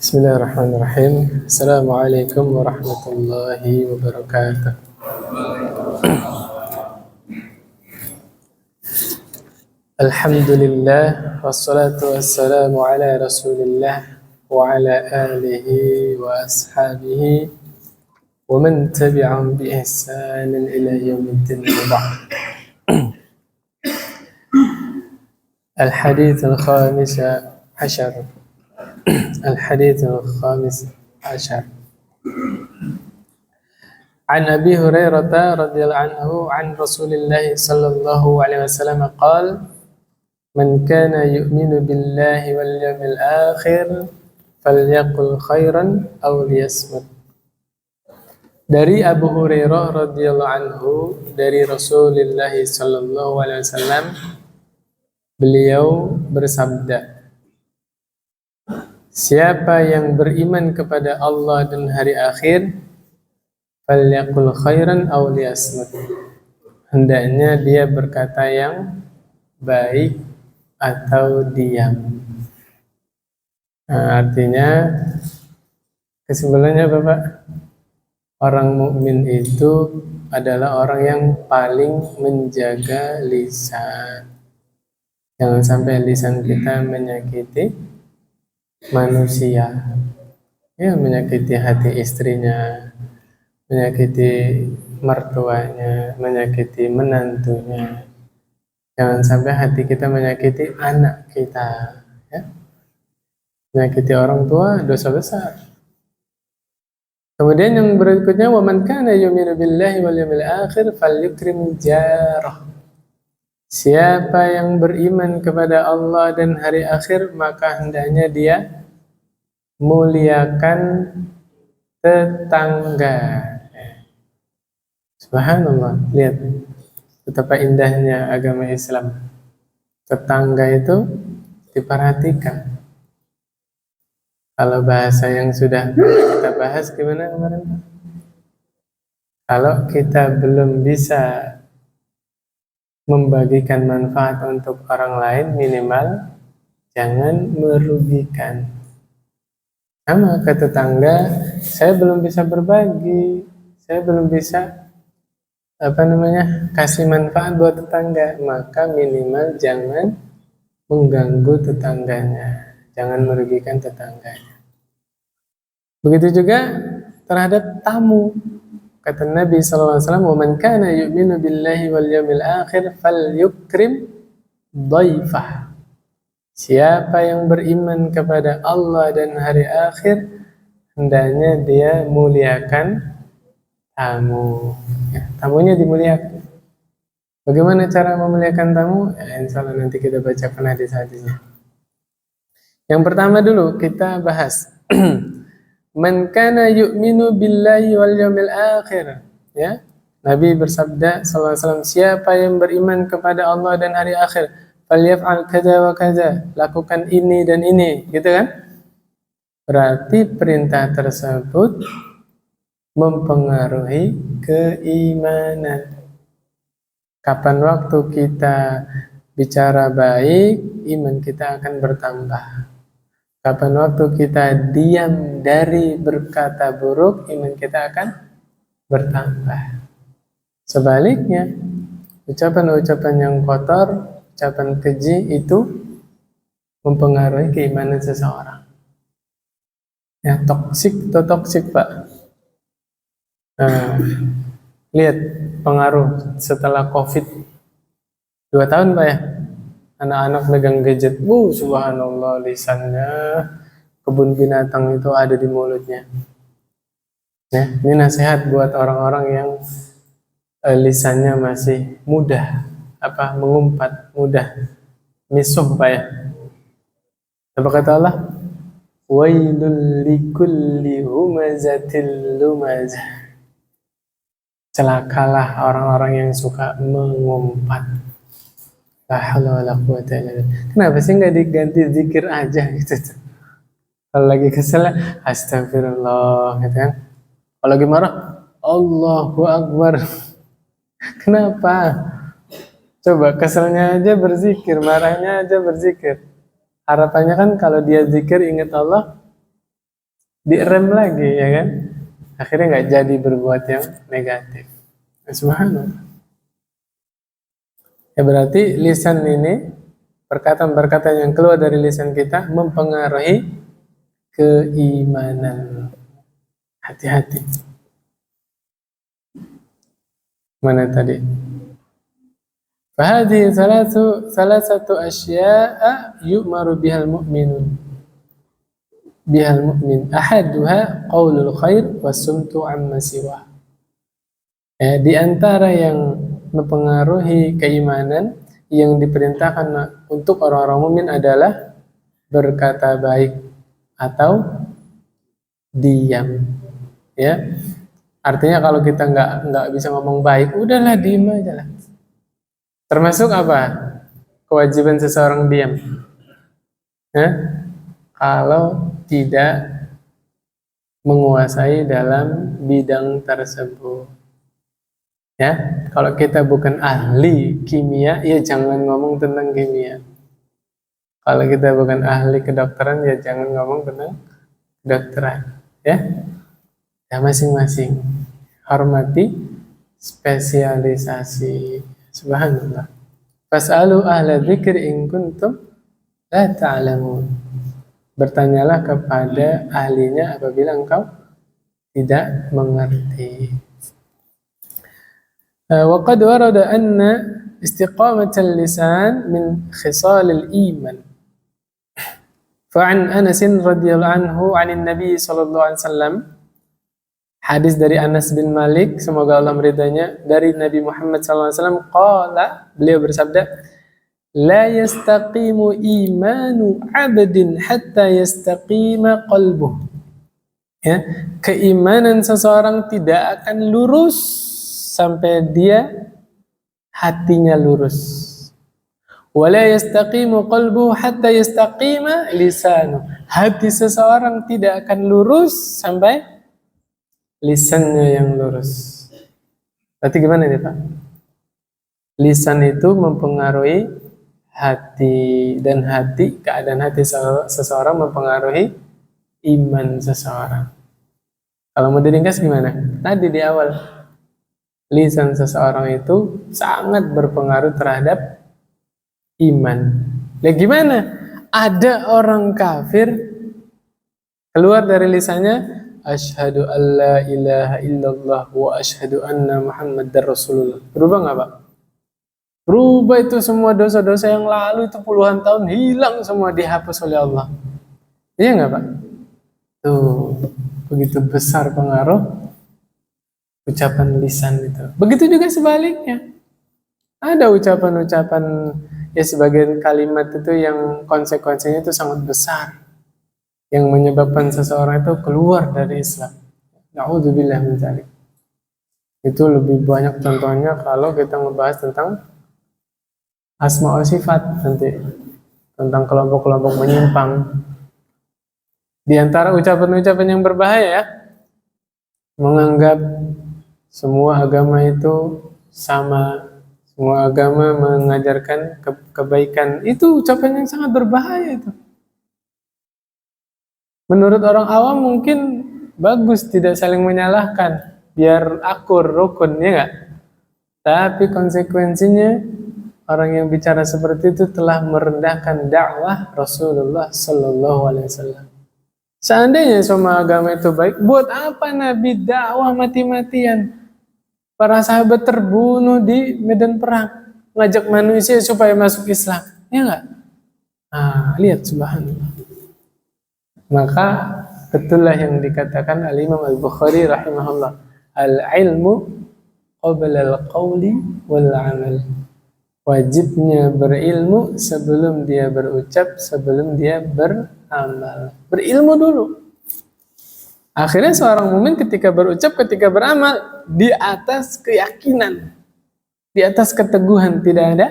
Bismillahirrahmanirrahim. Assalamualaikum warahmatullahi wabarakatuh. Alhamdulillah wassalatu wassalamu ala Rasulillah wa ala alihi wa ashabihi wa man tabi'ahum bi ihsanin ila yaumiddin wa ba'd. Al-hadits al-khamis ashar. الحديث الخامس عشر عن أبي هريرة رضي الله عنه عن رسول الله صلى الله عليه وسلم قال من كان يؤمن بالله واليوم الآخر فليقل خيرا أو ليصمت. Dari Abu Hurairah radhiyallahu anhu dari Rasulullah sallallahu alaihi wasallam, beliau bersabda, siapa yang beriman kepada Allah dan hari akhir, falyaqul khairan aw liyasmut. Hendaknya dia berkata yang baik atau diam. Nah, artinya kesimpulannya Bapak, orang mukmin itu adalah orang yang paling menjaga lisan. Jangan sampai lisan kita menyakiti manusia, ya, menyakiti hati istrinya, menyakiti mertuanya, menyakiti menantunya. Jangan sampai hati kita menyakiti anak kita, ya. Menyakiti orang tua dosa besar. Kemudian yang berikutnya, wa man kana yu'minu billahi wal yawmil akhir falyukrim jarah. Siapa yang beriman kepada Allah dan hari akhir, maka hendaknya dia muliakan tetangga. Subhanallah, lihat betapa indahnya agama Islam. Tetangga itu diperhatikan. Kalau bahasa yang sudah kita bahas gimana kemarin? Kalau kita belum bisa membagikan manfaat untuk orang lain, minimal jangan merugikan. Sama ke tetangga, saya belum bisa berbagi, saya belum bisa kasih manfaat buat tetangga, maka minimal jangan mengganggu tetangganya, jangan merugikan tetangganya. Begitu juga terhadap tamu. Kata Nabi SAW, "Wa man kana yu'minu billahi wal yawmil akhir falyukrim dhaifah." Siapa yang beriman kepada Allah dan hari akhir, hendaknya dia muliakan tamu. Ya, tamunya dimuliakan. Bagaimana cara memuliakan tamu? Ya, insya Allah nanti kita bacakan hadis-hadisnya. Yang pertama dulu kita bahas. Man kana yu'minu billahi wal yawmil akhir, ya. Nabi bersabda sallallahu alaihi wasallam, siapa yang beriman kepada Allah dan hari akhir, falyaf'al kadza wa kadza, lakukan ini dan ini, gitu kan? Berarti perintah tersebut mempengaruhi keimanan. Kapan waktu kita bicara baik, iman kita akan bertambah. Kapan waktu kita diam dari berkata buruk, iman kita akan bertambah. Sebaliknya, ucapan-ucapan yang kotor, ucapan keji itu mempengaruhi keimanan seseorang. Ya, toksik atau toksik, Pak. Lihat pengaruh setelah COVID 2 tahun, Pak, ya. Anak-anak megang gadget, subhanallah, lisannya kebun binatang itu ada di mulutnya. Ya, ini nasihat buat orang-orang yang lisannya masih mudah mengumpat, mudah misuh, Pak, ya. Apa kata Allah? Wailul likulli humazatil lumazah. Celakalah orang-orang yang suka mengumpat. La haula wala quwwata illa billah. Kenapa sih nggak diganti zikir aja gitu? Kalau lagi kesel, astagfirullah, gitu kan? Kalau lagi marah, Allahu Akbar. Kenapa? Coba keselnya aja berzikir, marahnya aja berzikir. Harapannya kan kalau dia zikir ingat Allah, direm lagi ya kan, akhirnya nggak jadi berbuat yang negatif. Subhanallah. Ya berarti lisan ini, perkataan-perkataan yang keluar dari lisan kita mempengaruhi keimanan. Hati-hati. Mana tadi? Fahadhi salasatu asya'a yu'maru bihal mu'minun. Bihal mu'min. Ahaduha qaulul khair wasumtu amma siwa. Di antara yang mempengaruhi keimanan yang diperintahkan untuk orang-orang mukmin adalah berkata baik atau diam. Ya, artinya kalau kita nggak bisa ngomong baik, udahlah diam aja lah. Termasuk apa? Kewajiban seseorang diam. Kalau tidak menguasai dalam bidang tersebut. Ya, kalau kita bukan ahli kimia, ya jangan ngomong tentang kimia. Kalau kita bukan ahli kedokteran, ya jangan ngomong tentang kedokteran. Ya masing-masing hormati spesialisasi. Subhanallah. Fas'alu ahla dzikri in kuntum la ta'lamun. Bertanyalah kepada ahlinya apabila engkau tidak mengerti. وقد ورد أن استقامة اللسان من خصال الإيمان فعن أنس رضي الله عنه عن النبي صلى الله عليه وسلم. Hadis dari Anas bin Malik, semoga Allah meridainya, dari Nabi Muhammad SAW, qala, beliau bersabda, la yastaqimu imanu abdin hatta yastaqima qalbuh. Ya, keimanan seseorang tidak akan lurus sampai dia hatinya lurus. Wala yastaqimu qalbuhu hatta yastaqima lisanu. Hati seseorang tidak akan lurus sampai lisannya yang lurus. Berarti gimana nih Pak? Lisan itu mempengaruhi hati, dan hati, keadaan hati seseorang mempengaruhi iman seseorang. Kalau mau diringkas gimana? Tadi di awal, lisan seseorang itu sangat berpengaruh terhadap iman. Nah gimana? Ada orang kafir keluar dari lisannya asyhadu alla ilaha illallah wa asyhadu anna muhammadar rasulullah. Berubah nggak Pak? Berubah, itu semua dosa-dosa yang lalu itu puluhan tahun hilang semua, dihapus oleh Allah. Iya nggak Pak? Tuh, begitu besar pengaruh ucapan lisan itu. Begitu juga sebaliknya. Ada ucapan-ucapan, ya sebagian kalimat itu yang konsekuensinya itu sangat besar, yang menyebabkan seseorang itu keluar dari Islam. Na'udzubillah min dzalik. Itu lebih banyak contohnya kalau kita ngebahas tentang asma wa sifat nanti, tentang kelompok-kelompok menyimpang. Di antara ucapan-ucapan yang berbahaya ya, menganggap semua agama itu sama, semua agama mengajarkan kebaikan. Itu ucapan yang sangat berbahaya itu. Menurut orang awam mungkin bagus, tidak saling menyalahkan, biar akur, rukun, ya enggak? Tapi konsekuensinya orang yang bicara seperti itu telah merendahkan dakwah Rasulullah Sallallahu Alaihi Wasallam. Seandainya semua agama itu baik, buat apa Nabi dakwah mati-matian? Para sahabat terbunuh di medan perang, ngajak manusia supaya masuk Islam, ya enggak? Lihat, subhanallah. Maka betullah yang dikatakan Al-Imam Al-Bukhari rahimahullah, al-ilmu qabla al-qawli wal-amal. Wajibnya berilmu sebelum dia berucap, sebelum dia beramal. Berilmu dulu. Akhirnya seorang mukmin ketika berucap, ketika beramal, di atas keyakinan, di atas keteguhan, tidak ada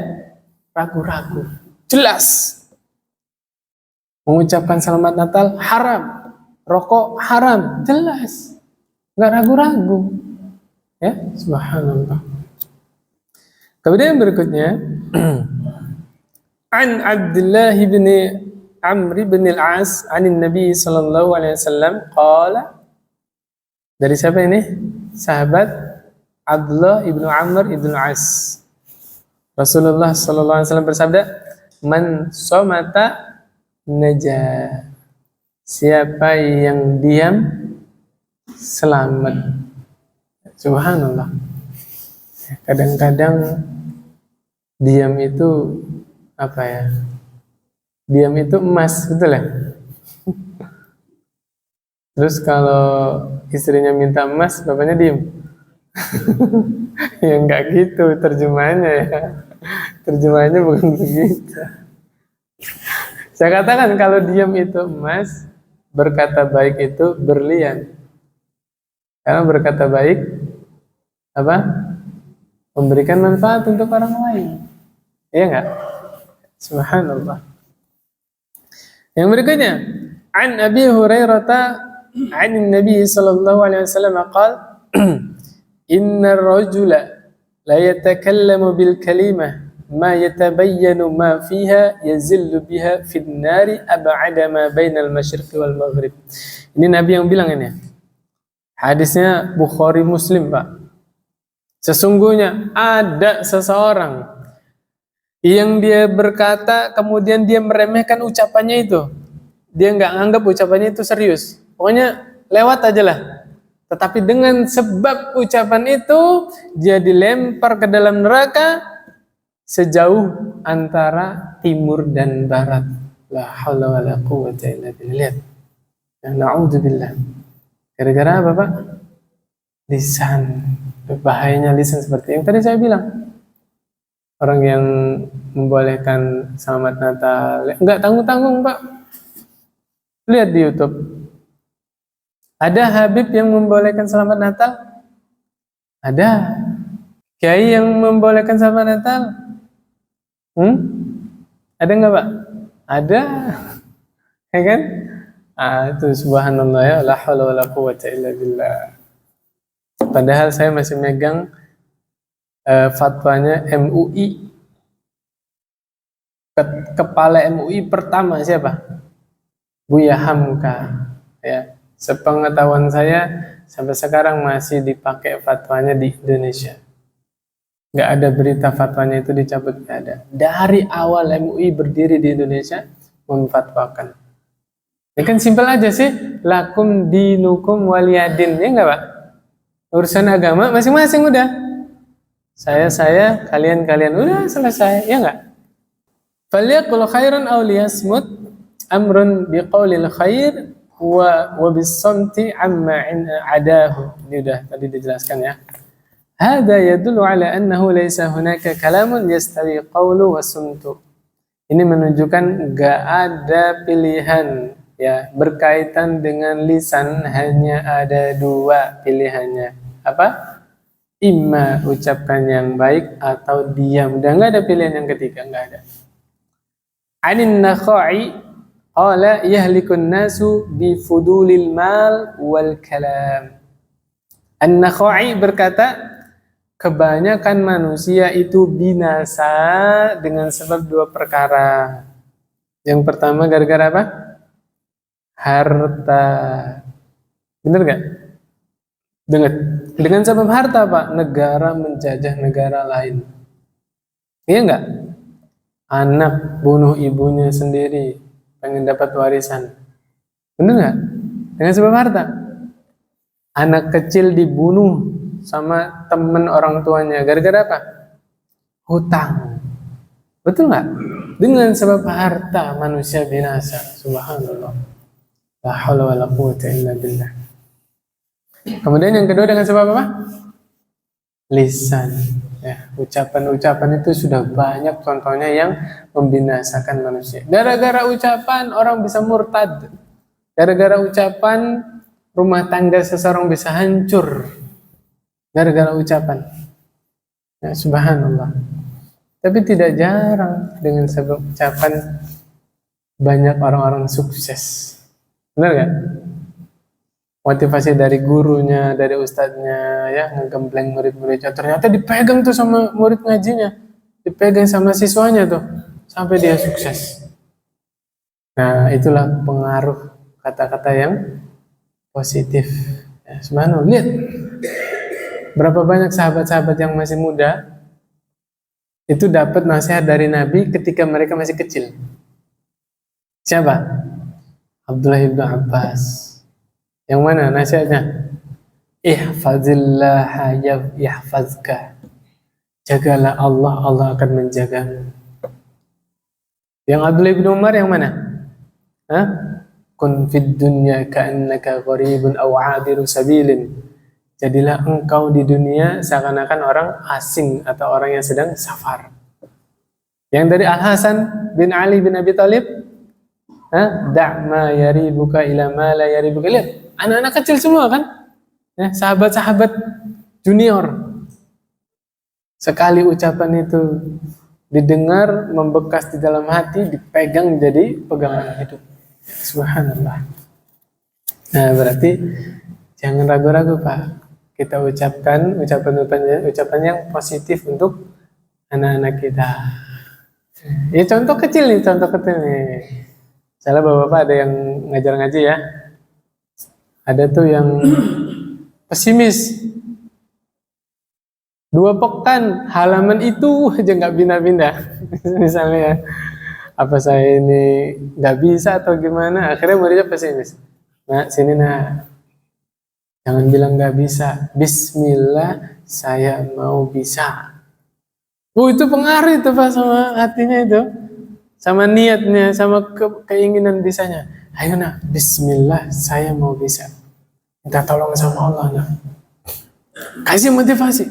ragu-ragu. Jelas. Mengucapkan selamat Natal haram, rokok haram, jelas. Nggak ragu-ragu. Ya, subhanallah. Kemudian berikutnya, An Abdullah bin Amr bin al-As anin Nabi sallallahu alaihi wasallam qala. Dari siapa ini? Sahabat Abdullah ibnu Amr ibnu As. Rasulullah sallallahu alaihi wasallam bersabda, "Man somata naja." Siapa yang diam selamat. Subhanallah. Kadang-kadang diam itu apa ya? Diam itu emas, betul ya? Terus kalau istrinya minta emas, bapaknya diem. Ya enggak gitu terjemahannya ya. Terjemahannya bukan begitu. Saya katakan kalau diam itu emas, berkata baik itu berlian. Karena berkata baik apa? Memberikan manfaat untuk orang lain. Iya enggak? Subhanallah. Yang berikutnya, an Abi Hurairah an Nabi sallallahu alaihi wasallam qala inna ar-rajula la yatakallamu bil kalimah ma yatabayyanu ma fiha yazillu biha fin nari ab'ada ma bainal masyriqi wal maghrib. Ini Nabi yang bilang ini. Hadisnya Bukhari Muslim, Pak. Sesungguhnya ada seseorang yang dia berkata kemudian dia meremehkan ucapannya itu. Dia nggak anggap ucapannya itu serius. Pokoknya lewat aja lah. Tetapi dengan sebab ucapan itu dia dilempar ke dalam neraka sejauh antara timur dan barat. La haula wala quwwata illa billah. Na'udzubillah. Gara-gara apa, Pak? Lisan. Bahayanya lisan seperti yang tadi saya bilang. Orang yang membolehkan selamat Natal, enggak tanggung-tanggung, Pak. Lihat di YouTube. Ada Habib yang membolehkan selamat Natal? Ada. Kiai yang membolehkan selamat Natal? Ada enggak, Pak? Ada. Ya kan? Itu subhanallah ya, la haula wala quwwata illa billah. Padahal saya masih megang fatwanya MUI. Kepala MUI pertama siapa? Buya Hamka. Ya, sepengetahuan saya sampai sekarang masih dipakai fatwanya di Indonesia. Nggak ada berita fatwanya itu dicabut, nggak ada. Dari awal MUI berdiri di Indonesia memfatwakan. Ya kan simpel aja sih, lakum dinukum waliyadin, ya nggak, Pak? Urusan agama masing-masing udah. Saya, kalian, udah selesai, ya enggak? Falyaqul khairan aw liyasmut amrun biqaulil khair wa bis-samti amma adahu. Ini udah tadi dijelaskan ya. Hada yadullu ala annahu laysa hunaka kalamun yastawi qawlu wa sumtu. Ini menunjukkan enggak ada pilihan ya, berkaitan dengan lisan hanya ada dua pilihannya. Apa? Imma ucapkan yang baik atau diam. Dan nggak ada pilihan yang ketiga, nggak ada. Anin Nakhai qala yahlikun nasu bi fudulil mal wal kalam. An-Nakhai berkata, kebanyakan manusia itu binasa dengan sebab dua perkara. Yang pertama gara-gara apa? Harta. Bener nggak? Dengan sebab harta, Pak, negara menjajah negara lain. Iya enggak? Anak bunuh ibunya sendiri pengen dapat warisan. Benar enggak? Dengan sebab harta. Anak kecil dibunuh sama teman orang tuanya gara-gara apa? Hutang. Betul enggak? Dengan sebab harta manusia binasa. Subhanallah. La haula wala quwwata illa billah. Kemudian yang kedua dengan sebab apa? Lisan. Ya, ucapan-ucapan itu sudah banyak contohnya yang membinasakan manusia. Gara-gara ucapan orang bisa murtad. Gara-gara ucapan rumah tangga seseorang bisa hancur. Gara-gara ucapan. Ya, subhanallah. Tapi tidak jarang dengan sebab ucapan banyak orang-orang sukses. Benar gak? Motivasi dari gurunya, dari ustadznya, ya, ngegembleng murid-muridnya. Ternyata dipegang tuh sama murid ngajinya, dipegang sama siswanya tuh, sampai dia sukses. Nah, itulah pengaruh kata-kata yang positif. Ya, subhanallah, lihat berapa banyak sahabat-sahabat yang masih muda itu dapat nasihat dari Nabi ketika mereka masih kecil. Siapa? Abdullah bin Abbas. Yang mana nasihatnya? Ihfazillah yahfazka. Jagalah Allah, Allah akan menjagamu. Yang Abdullah bin Umar yang mana? Hah? Kun fid dunya ka'annaka gharibun aw 'abiru sabilin. Jadilah engkau di dunia seakan-akan orang asing atau orang yang sedang safar. Yang dari Al Hasan bin Ali bin Abi Thalib, da' ma yaribuka ila ma la yaribuka. Lihat, anak-anak kecil semua kan? Ya, sahabat-sahabat junior. Sekali ucapan itu didengar, membekas di dalam hati, dipegang jadi pegangan hidup. Subhanallah. Nah, berarti jangan ragu-ragu, Pak. Kita ucapkan ucapan yang positif untuk anak-anak kita. Ini contoh kecil nih. Misalnya bapak-bapak ada yang ngajar ngaji ya. Ada tuh yang pesimis. 2 pekan halaman itu aja nggak pindah-pindah. Misalnya ya, apa saya ini nggak bisa atau gimana? Akhirnya muridnya pesimis. Nah, sini nah. Jangan bilang nggak bisa. Bismillah, saya mau bisa. Itu pengaruh itu Pak sama hatinya itu. Sama niatnya, sama keinginan bisanya. Ayo nak, Bismillah, saya mau bisa. Minta tolong sama Allah nak. Kasih motivasi.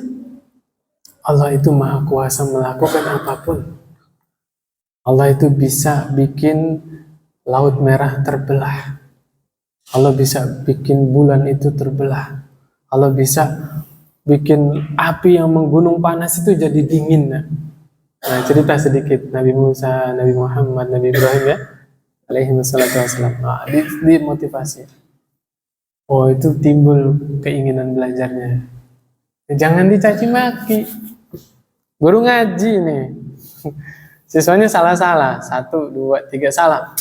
Allah itu maha kuasa melakukan apapun. Allah itu bisa bikin laut merah terbelah. Allah bisa bikin bulan itu terbelah. Allah bisa bikin api yang menggunung panas itu jadi dingin. Nah, cerita sedikit Nabi Musa, Nabi Muhammad, Nabi Ibrahim ya, alaihi wassalatu wassalam. Nah, dimotivasi. Oh, itu timbul keinginan belajarnya. Jangan dicaci maki. Guru ngaji nih. Siswanya salah-salah. 1, 2, 3 salah.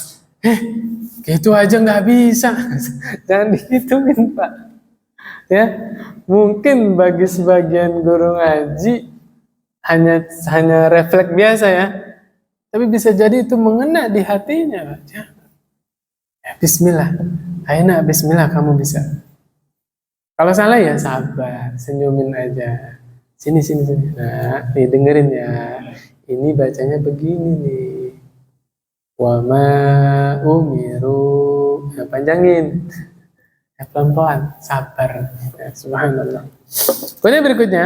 Gitu aja nggak bisa. Jangan dihitungin Pak. Ya, mungkin bagi sebagian guru ngaji hanya refleks biasa ya. Tapi bisa jadi itu mengena di hatinya. Ya, Bismillah. Ayo nak, Bismillah kamu bisa. Kalau salah ya sabar, senyumin aja. Sini. Nah, nih dengerin ya. Ini bacanya begini nih. Wa ma umiru. Nah, panjangin. Ya, pelan-pelan, sabar. Ya, subhanallah. Kemudian berikutnya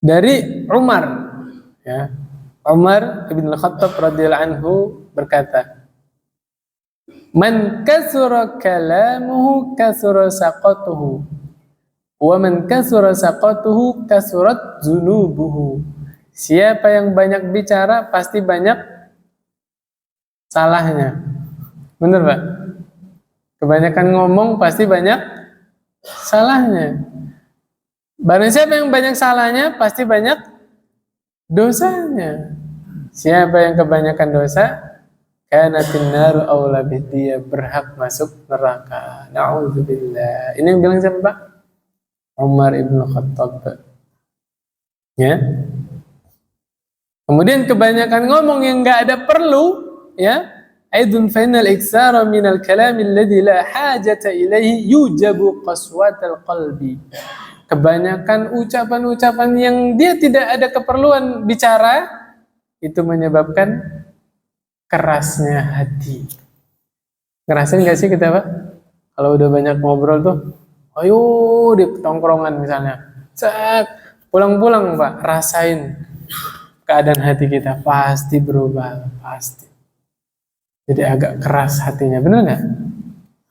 dari Umar. Ya. Umar ibn al-Khattab radhiyallahu anhu berkata, "Man kasura kalamuhu kasura saqatuhu. Wa man kasura saqatuhu kasurat zunubuhu." Siapa yang banyak bicara pasti banyak salahnya. Benar Pak? Kebanyakan ngomong pasti banyak salahnya. Barang siapa yang banyak salahnya pasti banyak dosanya. Siapa yang kebanyakan dosa, kanatin naru aula bih, dia berhak masuk neraka. Na'udzubillah. Ini yang bilang siapa Pak? Umar ibn Khattab. Ya. Kemudian kebanyakan ngomong yang nggak ada perlu, ya. Aidun fainal iksara minal kalami alladhi la hajata ilaihi yujabu qaswatal qalbi. Kebanyakan ucapan-ucapan yang dia tidak ada keperluan bicara itu menyebabkan kerasnya hati. Ngerasain nggak sih kita Pak? Kalau udah banyak ngobrol tuh, ayo di tongkrongan misalnya, pulang-pulang Pak, rasain keadaan hati kita pasti berubah, pasti. Jadi agak keras hatinya, benar nggak?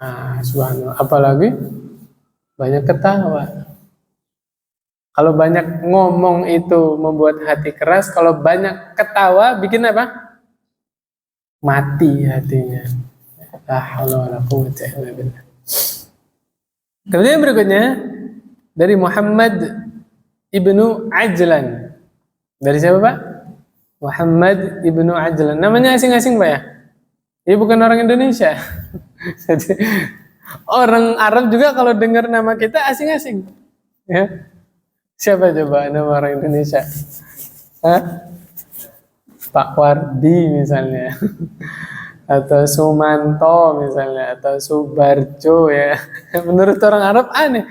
Nah, subhanallah. Apalagi banyak ketawa. Kalau banyak ngomong itu membuat hati keras, kalau banyak ketawa bikin apa? Mati hatinya. La haula wala quwwata illa billah. Kemudian berikutnya dari Muhammad ibnu Ajlan. Dari siapa Pak? Muhammad ibnu Ajlan. Namanya asing-asing Pak ya? Dia bukan orang Indonesia. Jadi orang Arab juga kalau dengar nama kita asing-asing. Ya. Siapa coba nama orang Indonesia? Hah? Pak Wardi misalnya. Atau Sumanto misalnya, atau Subarjo ya. Menurut orang Arab aneh.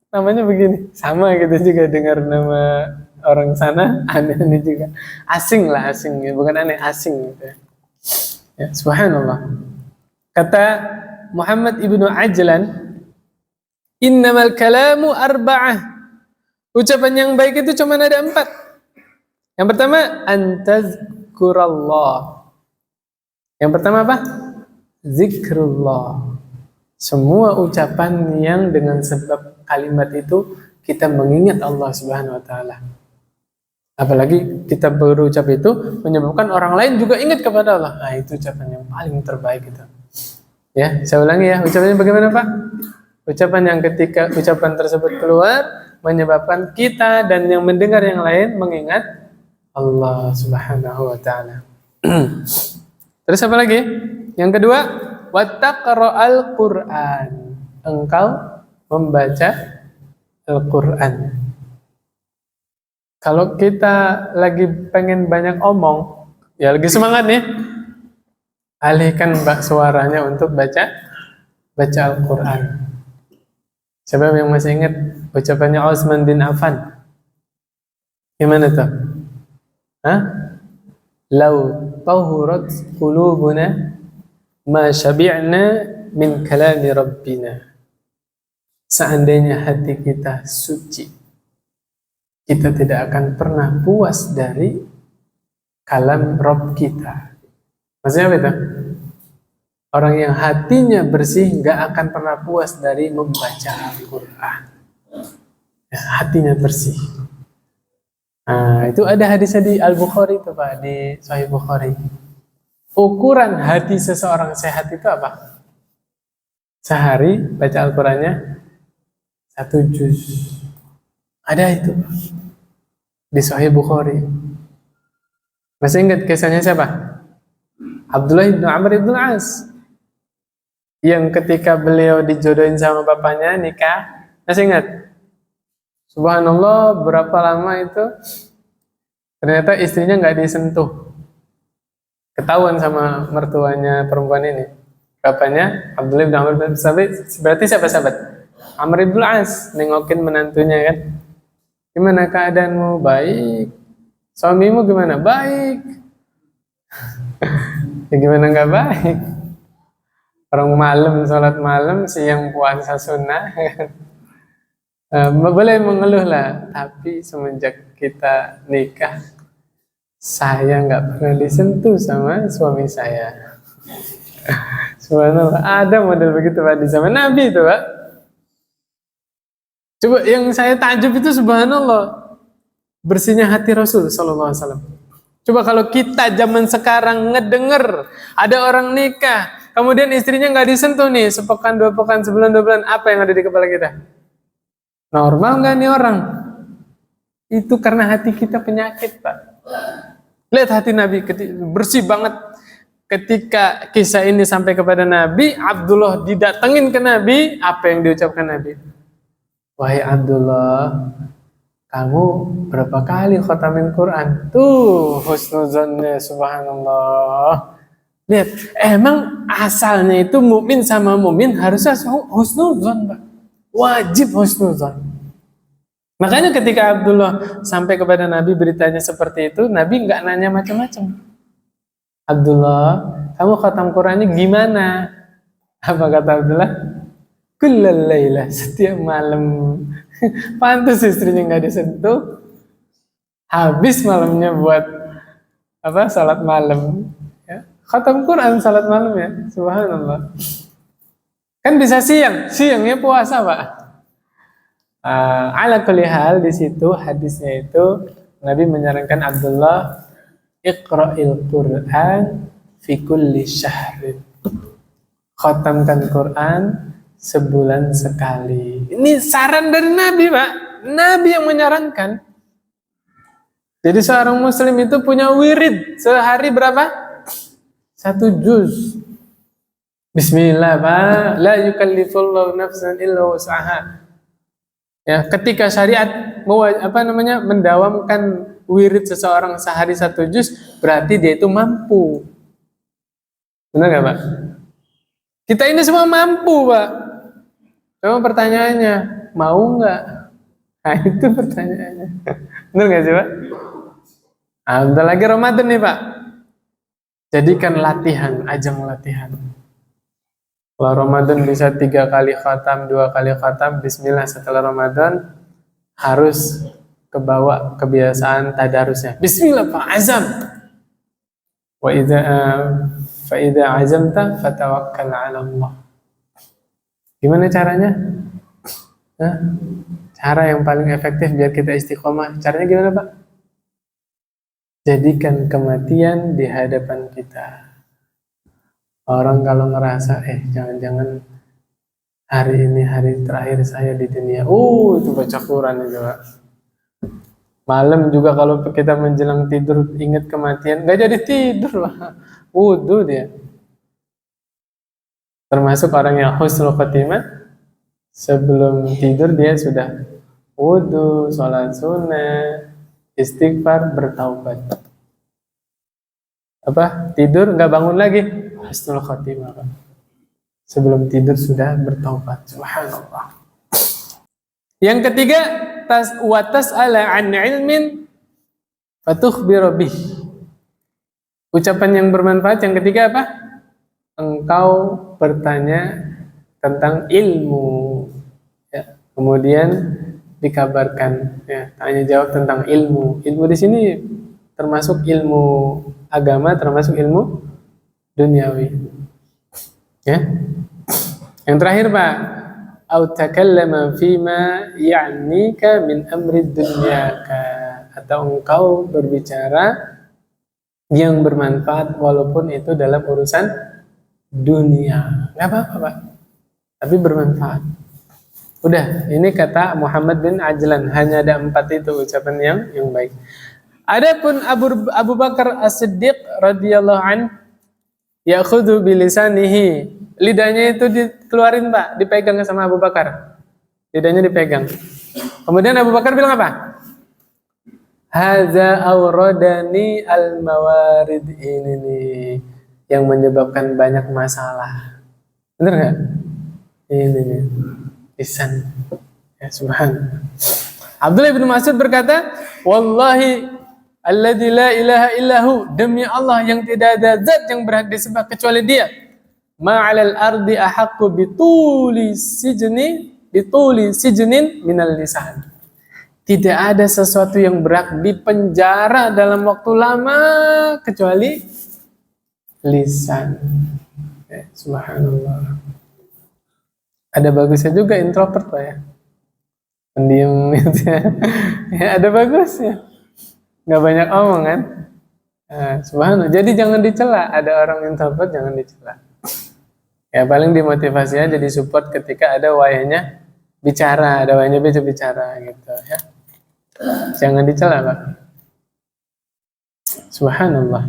Namanya begini. Sama gitu juga dengar nama orang sana, aneh-aneh juga. Asing lah, asing. Bukan aneh, asing gitu. Ya, subhanallah. Kata Muhammad ibnu Ajlan, innamal kalamu arba'ah. Ucapan yang baik itu cuma ada 4. Yang pertama, antazkurallah. Yang pertama apa? Zikrullah. Semua ucapan yang dengan sebab kalimat itu kita mengingat Allah Subhanahu wa taala. Apalagi kita berucap itu menyebabkan orang lain juga ingat kepada Allah. Nah, itu ucapan yang paling terbaik itu. Ya, saya ulangi ya. Ucapannya bagaimana, Pak? Ucapan yang ketika ucapan tersebut keluar menyebabkan kita dan yang mendengar yang lain mengingat Allah Subhanahu wa taala. Terus apa lagi? Yang kedua, wattaqra'al Qur'an. Engkau membaca Al-Qur'an. Kalau kita lagi pengen banyak omong, ya lagi semangat nih, alihkan suaranya untuk baca Al-Qur'an. Siapa yang masih ingat ucapannya Utsman bin Affan? Gimana tuh? Hah? Lau tahurat qulubuna ma syabi'na min kalami rabbina. Seandainya hati kita suci, kita tidak akan pernah puas dari kalam Rabb kita. Maksudnya apa itu? Orang yang hatinya bersih gak akan pernah puas dari membaca Al-Quran. Ya, hatinya bersih. Nah, itu ada hadisnya di Al-Bukhari itu Pak, di Sahih Bukhari. Ukuran hati seseorang sehat itu apa? Sehari baca Al-Qurannya 1 juz. Ada itu di Sahih Bukhari. Masih ingat kisahnya siapa? Abdullah bin Amr bin As. Yang ketika beliau dijodohin sama bapaknya nikah, masih ingat? Subhanallah, berapa lama itu ternyata istrinya nggak disentuh, ketahuan sama mertuanya perempuan ini. Bapaknya Abdullah bin Amr bin As, berarti siapa sahabat? Amr bin As nengokin menantunya kan, gimana keadaanmu? Baik. Suamimu gimana? Baik. Ya gimana nggak baik? Orang malam sholat malam, siang puasa sunnah. Boleh mengeluh lah, tapi semenjak kita nikah, saya nggak pernah disentuh sama suami saya. Subhanallah, ada model begitu Pak di zaman Nabi itu Pak. Coba yang saya takjub itu subhanallah, bersihnya hati Rasul Sallallahu Alaihi Wasallam. Coba kalau kita zaman sekarang ngedenger ada orang nikah, kemudian istrinya nggak disentuh nih, sepekan, 2 pekan, sebulan, 2 bulan, apa yang ada di kepala kita? Normal nggak nih orang? Itu karena hati kita penyakit, Pak. Lihat hati Nabi, bersih banget. Ketika kisah ini sampai kepada Nabi, Abdullah didatengin ke Nabi, apa yang diucapkan Nabi? Wahai Abdullah, kamu berapa kali khatamin Quran? Tuh husnuzonnya, subhanallah. Lihat, emang asalnya itu mukmin sama mukmin harusnya husnuzon, Pak. Wajib husnuzon. Makanya ketika Abdullah sampai kepada Nabi beritanya seperti itu, Nabi nggak nanya macam-macam. Abdullah, kamu khatam Qurannya gimana? Apa kata Abdullah? Kullal lailah, setiap malam. Pantas istrinya nggak disentuh. Habis malamnya buat apa? Salat malam. Ya. Khatam Quran salat malam ya. Subhanallah. Kan bisa siangnya puasa Pak. Ala kulli hal di situ hadisnya itu Nabi menyarankan Abdullah Iqra'il Quran fi kulli syahrin. Khatamkan Quran sebulan sekali. Ini saran dari Nabi, Pak. Nabi yang menyarankan. Jadi seorang muslim itu punya wirid sehari berapa? 1 juz. Bismillah, Pak. La yukallifullahu nafsan illa wus'aha. Ya, ketika syariat mendawamkan wirid seseorang sehari 1 juz, berarti dia itu mampu. Benar nggak, Pak? Kita ini semua mampu, Pak. Cuma pertanyaannya, mau nggak? Nah, itu pertanyaannya. Benar nggak sih, Pak? Nah, bentar lagi Ramadan nih, Pak. Jadikan latihan, ajang latihan. Kalau Ramadan bisa 3 kali khatam, 2 kali khatam, bismillah setelah Ramadan harus kebawa kebiasaan tadarusnya. Bismillah, Pak, azam. Wa idza azamta fatawakkal 'ala Allah. Gimana caranya? Nah, cara yang paling efektif biar kita istiqomah. Caranya gimana, Pak? Jadikan kematian di hadapan kita. Orang kalau ngerasa, jangan-jangan hari ini hari terakhir saya di dunia. Itu baca Quran itu, Pak. Malam juga kalau kita menjelang tidur ingat kematian, nggak jadi tidur, Pak. Wudu dia. Termasuk orang yang husnul khotimah, sebelum tidur dia sudah wudu, sholat sunnah, istighfar, bertaubat. Tidur nggak bangun lagi, husnul khotimah, Pak. Sebelum tidur sudah bertaubat. Subhanallah. Yang ketiga, watas'ala an ilmin fatukhbiru bih. Ucapan yang bermanfaat yang ketiga apa? Engkau bertanya tentang ilmu. Ya, kemudian dikabarkan, ya, tanya jawab tentang ilmu. Ilmu di sini termasuk ilmu agama, termasuk ilmu duniawi. Ya. Yang terakhir, Pak, au takallama fima ya'nika min amri dunyaka, atau engkau berbicara yang bermanfaat walaupun itu dalam urusan dunia. Enggak apa-apa, Pak. Tapi bermanfaat. Udah, ini kata Muhammad bin Ajlan, hanya ada 4 itu ucapan yang baik. Adapun Abu Bakar As-Siddiq radhiyallahu an ya'khudhu bilisanihi, lidahnya itu dikeluarin, Pak, dipegang sama Abu Bakar. Lidahnya dipegang. Kemudian Abu Bakar bilang apa? Hadza awradani al-mawarid, ini nih yang menyebabkan banyak masalah. Benar enggak? Ini nih. Lisan. Ya, subhanallah. Abdullah bin Mas'ud berkata, wallahi alladzi la ilaha illahu, demi Allah yang tidak ada zat yang berhak disembah kecuali Dia. Ma'alal ardi ahaqqu bituli sijnin minal lisan. Tidak ada sesuatu yang berhak dipenjara dalam waktu lama kecuali lisan. Ya, subhanallah. Ada bagusnya juga introvert, Pak, ya. Pendiam gitu ya. Ya, ada bagusnya. Nggak banyak omong kan. Subhanallah. Jadi jangan dicela. Ada orang introvert, jangan dicela. Ya, paling dimotivasi aja, di support ketika ada wayahnya bicara, ada wayahnya bicara gitu ya. Jangan dicela, Pak. Subhanallah.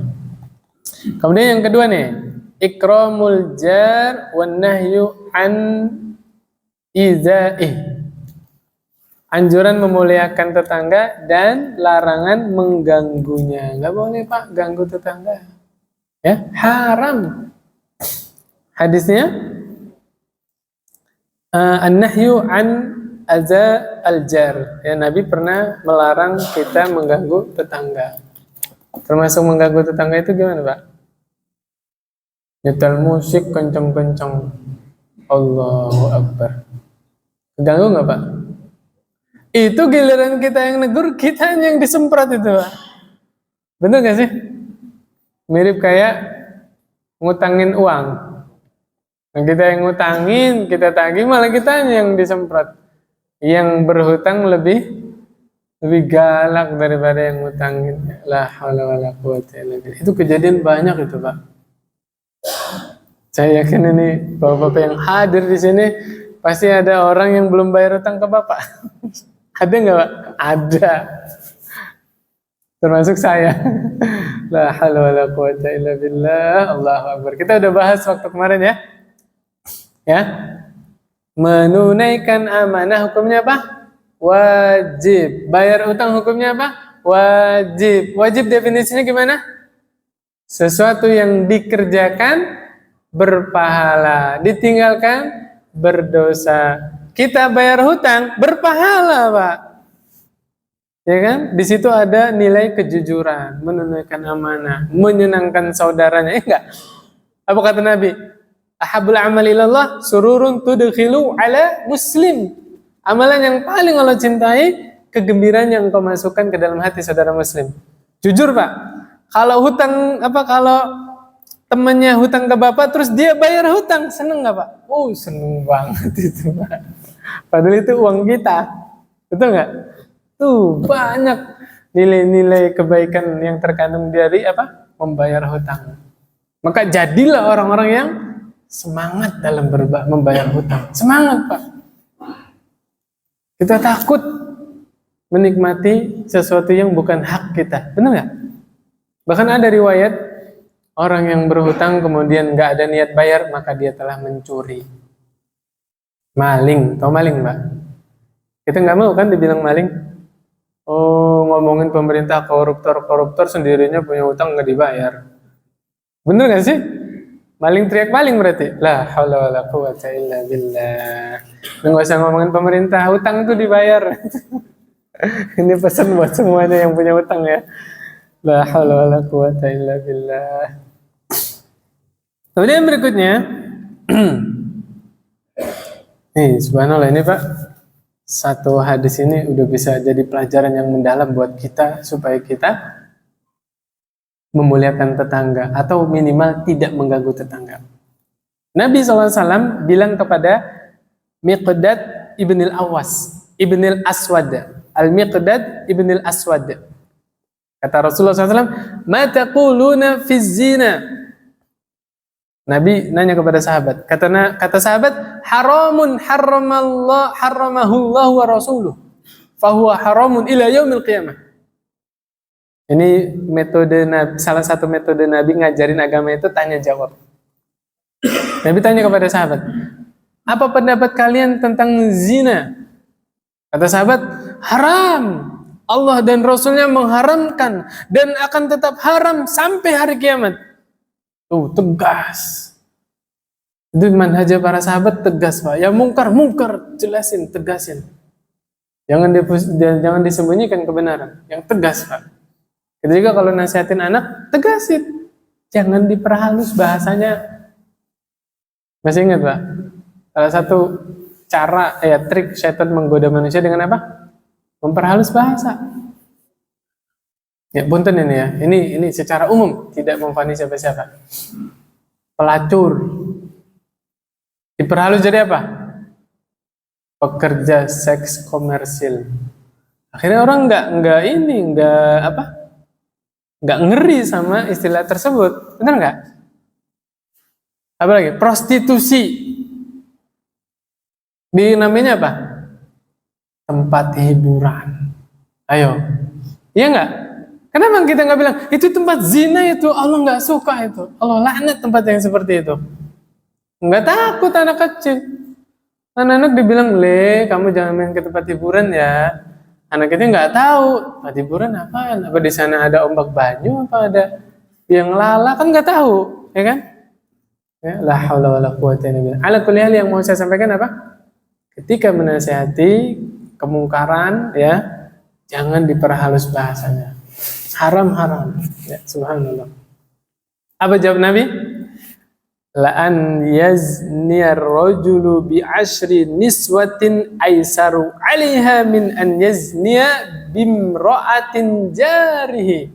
Kemudian yang kedua nih, ikramul jar wan nahyu an izaih. Anjuran memuliakan tetangga dan larangan mengganggunya. Nggak boleh, Pak, ganggu tetangga. Ya, haram. Hadisnya an-nahyu an aza al-jar. Ya, Nabi pernah melarang kita mengganggu tetangga. Termasuk mengganggu tetangga itu gimana, Pak? Nyetel musik kenceng-kenceng. Allahu Akbar. Ganggu nggak, Pak? Itu giliran kita yang negur, kita yang disemprot itu, Pak. Bener gak sih? Mirip kayak ngutangin uang. Nah, kita yang ngutangin, kita tagih, malah kita yang disemprot. Yang berhutang lebih galak daripada yang ngutangin. La haula wala quwwata illa billah. Itu kejadian banyak itu, Pak. Saya yakin ini Bapak-bapak yang hadir di sini pasti ada orang yang belum bayar hutang ke Bapak. Ada nggak, Pak? Ada. Termasuk saya. La haula wala quwwata illa billah. Allahu akbar. Kita udah bahas waktu kemarin ya. Ya, menunaikan amanah hukumnya apa? Wajib. Bayar utang hukumnya apa? Wajib. Wajib definisinya gimana? Sesuatu yang dikerjakan berpahala, ditinggalkan berdosa. Kita bayar hutang berpahala, Pak. Ya kan? Di situ ada nilai kejujuran, menunaikan amanah, menyenangkan saudaranya. Enggak. Apa kata Nabi? Ahabul amal ilallah sururun tudkhilu ala muslim. Amalan yang paling Allah cintai, kegembiraan yang kau masukkan ke dalam hati saudara muslim. Jujur, Pak. Kalau kalau temannya hutang ke Bapak terus dia bayar hutang, seneng nggak, Pak? Oh, seneng banget itu, Pak. Padahal itu uang kita. Betul nggak? Tuh, banyak nilai-nilai kebaikan yang terkandung dari membayar hutang. Maka jadilah orang-orang yang semangat dalam membayar hutang. Semangat, Pak. Kita takut menikmati sesuatu yang bukan hak kita. Benar nggak? Bahkan ada riwayat orang yang berhutang kemudian nggak ada niat bayar, maka dia telah mencuri. Maling, tau maling, Mbak? Kita nggak mau kan dibilang maling? Oh, ngomongin pemerintah koruptor sendirinya punya hutang nggak dibayar. Bener nggak sih? Maling teriak maling berarti. La haula wala quwata illa billah. Nggak usah ngomongin pemerintah, hutang tuh dibayar. Ini pesan buat semuanya yang punya hutang ya. La haula wala quwata illa billah. Kemudian berikutnya, nih subhanallah ini Pak, satu hadis ini udah bisa jadi pelajaran yang mendalam buat kita supaya kita memuliakan tetangga atau minimal tidak mengganggu tetangga. Nabi SAW bilang kepada Miqdad ibn al-Aswad, Al-Miqdad ibn al-Aswad. Kata Rasulullah SAW, "Ma taquluna fi zina?" Nabi nanya kepada sahabat. Kata sahabat, "Haramun harramahullahu wa rasuluh. Fahuwa haramun ila yaumil qiyamah." Ini metode salah satu metode Nabi ngajarin agama itu tanya jawab. Nabi tanya kepada sahabat, "Apa pendapat kalian tentang zina?" Kata sahabat, "Haram. Allah dan Rasulnya mengharamkan dan akan tetap haram sampai hari kiamat." Tuh, tegas. Itu manhaj para sahabat tegas, Pak. Ya mungkar, jelasin, tegasin. Jangan disembunyikan kebenaran. Yang tegas, Pak. Ketika kalau nasihatin anak, tegasin. Jangan diperhalus bahasanya. Masih ingat, Pak? Salah satu cara, trik setan menggoda manusia dengan apa? Memperhalus bahasa. Ya, punten ini ya. Ini secara umum, tidak memfani siapa-siapa. Pelacur. Diperhalus jadi apa? Pekerja seks komersil. Akhirnya orang nggak ngeri sama istilah tersebut. Benar nggak? Apa lagi? Prostitusi. Namanya apa? Tempat hiburan. Ayo. Iya nggak? Kenapa kita nggak bilang itu tempat zina, itu Allah nggak suka, itu Allah laknat tempat yang seperti itu? Nggak takut anak kecil. Anak-anak dibilang, kamu jangan main ke tempat hiburan ya. Anak itu nggak tahu tempat hiburan apaan. Apa di sana ada ombak banyu? Apa ada yang lala? Kan nggak tahu, ya kan? Ya, la haula wala quwata illa billah. Ala kulli hal, yang mau saya sampaikan apa? Ketika menasihati kemungkaran, ya jangan diperhalus bahasanya. Haram. Ya, subhanallah. Apa jawab Nabi? La an yazniya ar-rajulu bi 'ashri niswatin aisaru 'alaiha min an yazniya bimra'atin jarihi.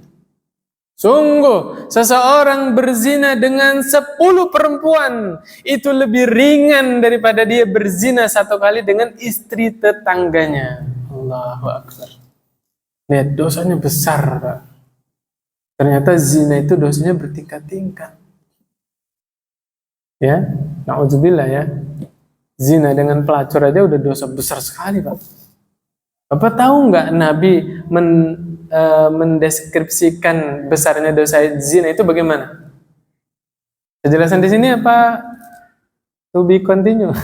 Sungguh seseorang berzina dengan 10 perempuan itu lebih ringan daripada dia berzina 1 kali dengan istri tetangganya. Allahu akbar. Lihat, dosanya besar, Pak. Ternyata zina itu dosanya bertingkat-tingkat. Ya, na'udzubillah ya. Zina dengan pelacur aja udah dosa besar sekali, Pak. Bapak tahu nggak Nabi mendeskripsikan besarnya dosa zina itu bagaimana? Kejelasan di sini apa To be continue.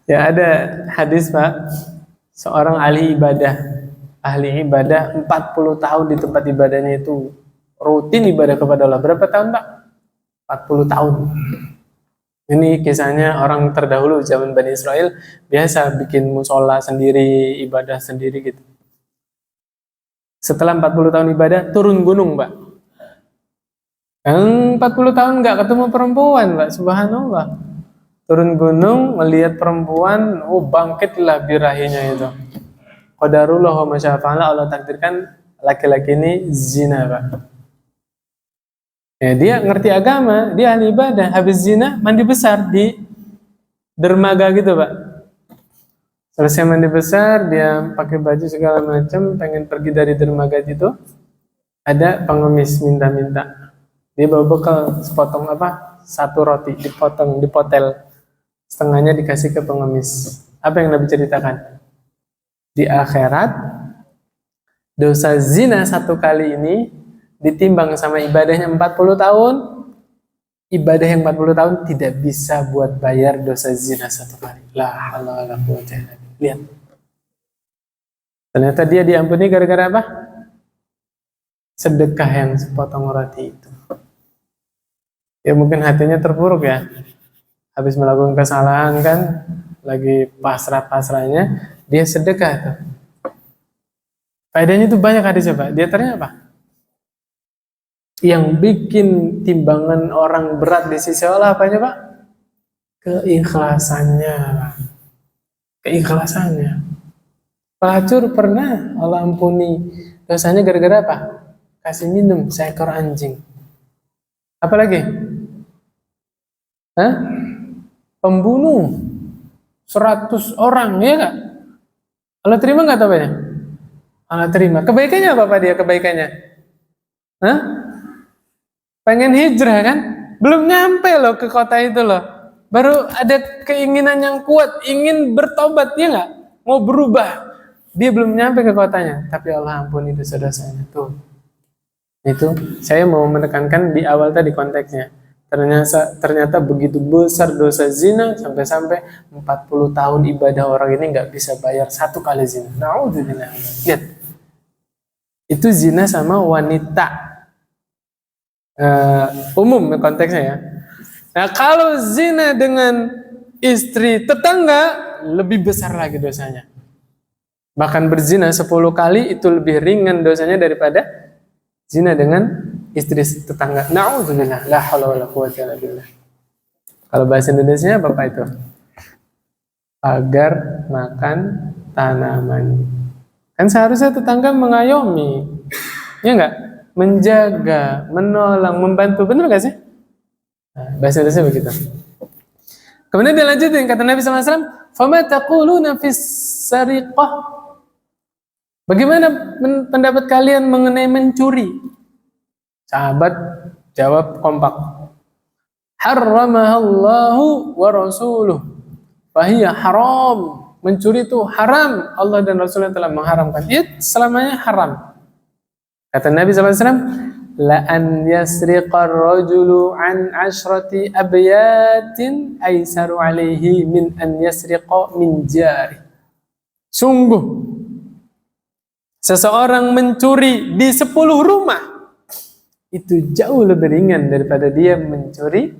Ya ada hadis Pak, seorang ahli ibadah 40 tahun di tempat ibadahnya itu rutin ibadah kepada Allah. Berapa tahun Pak? 40 tahun. Ini kisahnya orang terdahulu zaman Bani Israel, biasa bikin musola sendiri, ibadah sendiri gitu. Setelah 40 tahun ibadah, turun gunung Pak. Yang 40 tahun nggak ketemu perempuan Pak, subhanallah. Turun gunung, melihat perempuan, bangkitlah birahinya itu. Qadarullah wa masyafa'ala, Allah takdirkan laki-laki ini zina Pak. Ya, dia ngerti agama, dia ahli ibadah, habis zina mandi besar di dermaga gitu Pak. Selesai mandi besar, dia pakai baju segala macam, pengen pergi dari dermaga itu, ada pengemis minta-minta. Dia bawa bekal sepotong satu roti, dipotel, setengahnya dikasih ke pengemis. Apa yang Nabi ceritakan? Di akhirat, dosa zina satu kali ini ditimbang sama ibadahnya 40 tahun, ibadah yang 40 tahun tidak bisa buat bayar dosa zina satu kali. La haula wala quwwata illa billah. Lihat. Ternyata dia diampuni gara-gara apa? Sedekah yang sepotong roti itu. Ya mungkin hatinya terpuruk ya. Habis melakukan kesalahan kan, lagi pasrah-pasrahnya, dia sedekah tuh. Faedahnya itu banyak hadisnya Pak. Di antaranya apa? Yang bikin timbangan orang berat di sisi Allah apanya Pak? Keikhlasannya. Keikhlasannya. Pelacur pernah Allah ampuni dosanya gara-gara apa? Kasih minum seekor anjing. Apalagi? Pembunuh 100 orang, ya nggak? Allah terima nggak taubatnya? Allah terima. Kebaikannya apa Pak dia kebaikannya? Pengen hijrah kan? Belum nyampe loh ke kota itu loh. Baru ada keinginan yang kuat, ingin bertobat, ya nggak? Mau berubah. Dia belum nyampe ke kotanya, tapi Allah ampuni dosa-dosanya. Tuh. Itu saya mau menekankan di awal tadi konteksnya. Ternyata begitu besar dosa zina sampai 40 tahun ibadah orang ini nggak bisa bayar satu kali zina. Na'udzubillah. Lihat. Itu zina sama wanita. Umum konteksnya ya. Nah kalau zina dengan istri tetangga lebih besar lagi dosanya. Bahkan berzina 10 kali itu lebih ringan dosanya daripada zina dengan istri tetangga. Na'udzubillah. La haula wala quwwata illa billah. Kalau bahasa Indonesia apa Pak itu? Pagar makan tanaman. Kan seharusnya tetangga mengayomi. Ya enggak? Menjaga, menolong, membantu. Benar gak sih? Nah, bahasa Indonesia begitu. Kemudian dia lanjutin, kata Nabi SAW, فَمَا تَقُولُونَ فِي السَّرِقَةِ. Bagaimana pendapat kalian mengenai mencuri? Sahabat jawab kompak. Harramahallahu wa rasuluh. Fahiya haram. Mencuri itu haram. Allah dan Rasulullah telah mengharamkan. Itu selamanya haram. Kata Nabi SAW, la an yasriqar rajulu an ashrati abyatin aisaru alaihi min an yasriqa min jari. Sungguh, seseorang mencuri di 10 rumah, itu jauh lebih ringan daripada dia mencuri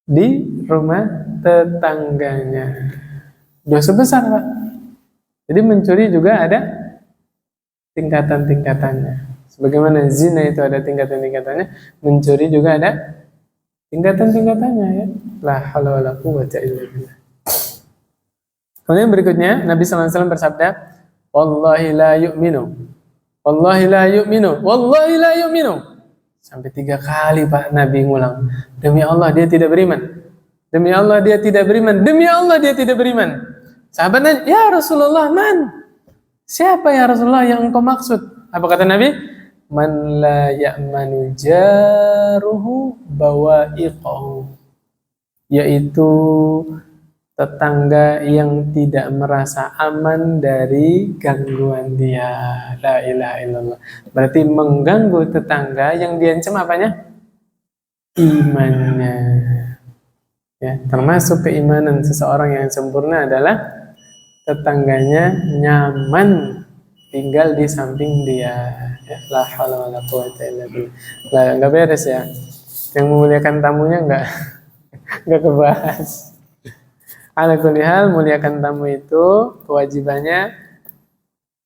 di rumah tetangganya. Dosa besar Pak. Jadi mencuri juga ada tingkatan-tingkatannya. Sebagaimana zina itu ada tingkatan-tingkatannya, mencuri juga ada tingkatan-tingkatannya ya. La haula wala quwwata illa billah. Kemudian berikutnya Nabi SAW bersabda, wallahi la yu'minu. Wallahi la yu'minu. Wallahi la yu'minu. Sampai 3 kali Pak Nabi ngulang. Demi Allah dia tidak beriman. Demi Allah dia tidak beriman. Demi Allah dia tidak beriman. Sahabat nanya, ya Rasulullah, man? Siapa ya Rasulullah yang engkau maksud? Apa kata Nabi? Man la ya'manu jaruhu bawa'iqahu. Yaitu tetangga yang tidak merasa aman dari gangguan dia. La ilaha illallah. Berarti mengganggu tetangga yang diancam apanya? Imannya. Ya, termasuk keimanan seseorang yang sempurna adalah tetangganya nyaman tinggal di samping dia. Ya, la haula wala quwata illa billah. Nah, nggak beres ya. Yang memuliakan tamunya nggak kebahas. Ala kulli hal, muliakan tamu itu kewajibannya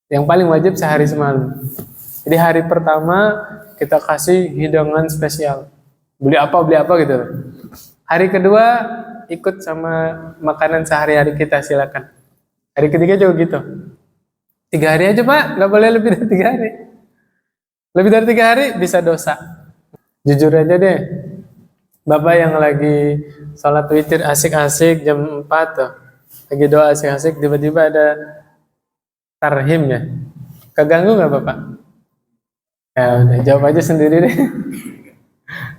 yang paling wajib sehari semalam. Jadi hari pertama kita kasih hidangan spesial. Beli apa gitu. Hari kedua ikut sama makanan sehari-hari kita, silakan. Hari ketiga juga gitu. 3 hari aja Pak, nggak boleh lebih dari 3 hari. Lebih dari 3 hari bisa dosa. Jujur aja deh, Bapak yang lagi sholat witir asik-asik jam 4 tuh, lagi doa asik-asik, tiba-tiba ada tarhim ya, keganggu nggak Bapak? Ya udah, jawab aja sendiri deh.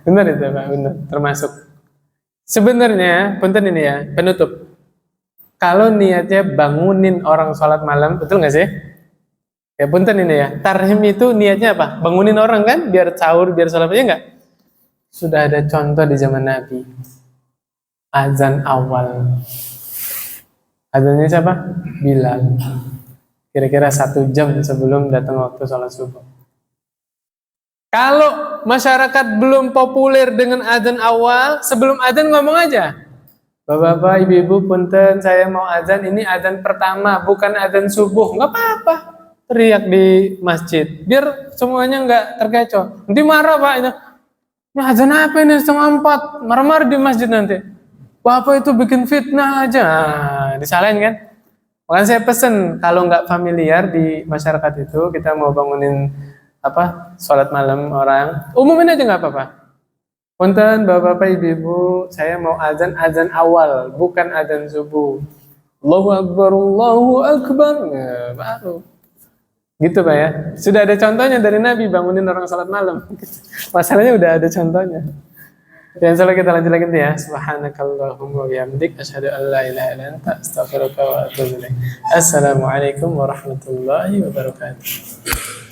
Benar itu Pak, benar, termasuk. Sebenarnya, punten ini ya, penutup. Kalau niatnya bangunin orang sholat malam, betul nggak sih? Ya punten ini ya, tarhim itu niatnya apa? Bangunin orang kan, biar sahur, biar sholat aja nggak? Sudah ada contoh di zaman Nabi. Azan awal. Azannya siapa? Bilal. Kira-kira 1 jam sebelum datang waktu sholat subuh. Kalau masyarakat belum populer dengan azan awal, sebelum azan ngomong aja. Bapak-bapak, ibu-ibu, punten, saya mau azan, ini azan pertama, bukan azan subuh. Nggak apa-apa, teriak di masjid, biar semuanya nggak terkecoh. Nanti marah Pak, ini azan apa ini 3:30, marah-marah di masjid nanti. Bapak itu bikin fitnah aja, nah, disalahin kan? Makanya saya pesen, kalau nggak familiar di masyarakat itu, kita mau bangunin sholat malam orang, umumin aja nggak apa-apa. Punten bapak-bapak ibu-ibu, saya mau azan awal, bukan azan subuh. Allahu Akbar, Allahu Akbar. Nah, baru. Gitu Pak ya. Sudah ada contohnya dari Nabi bangunin orang salat malam. Masalahnya udah ada contohnya. Dan setelah kita lanjut lagi ya. Subhanakallahumma wa bihamdik asyhadu an la ilaha illa anta astaghfiruka wa atubu ilaik. Assalamualaikum warahmatullahi wabarakatuh.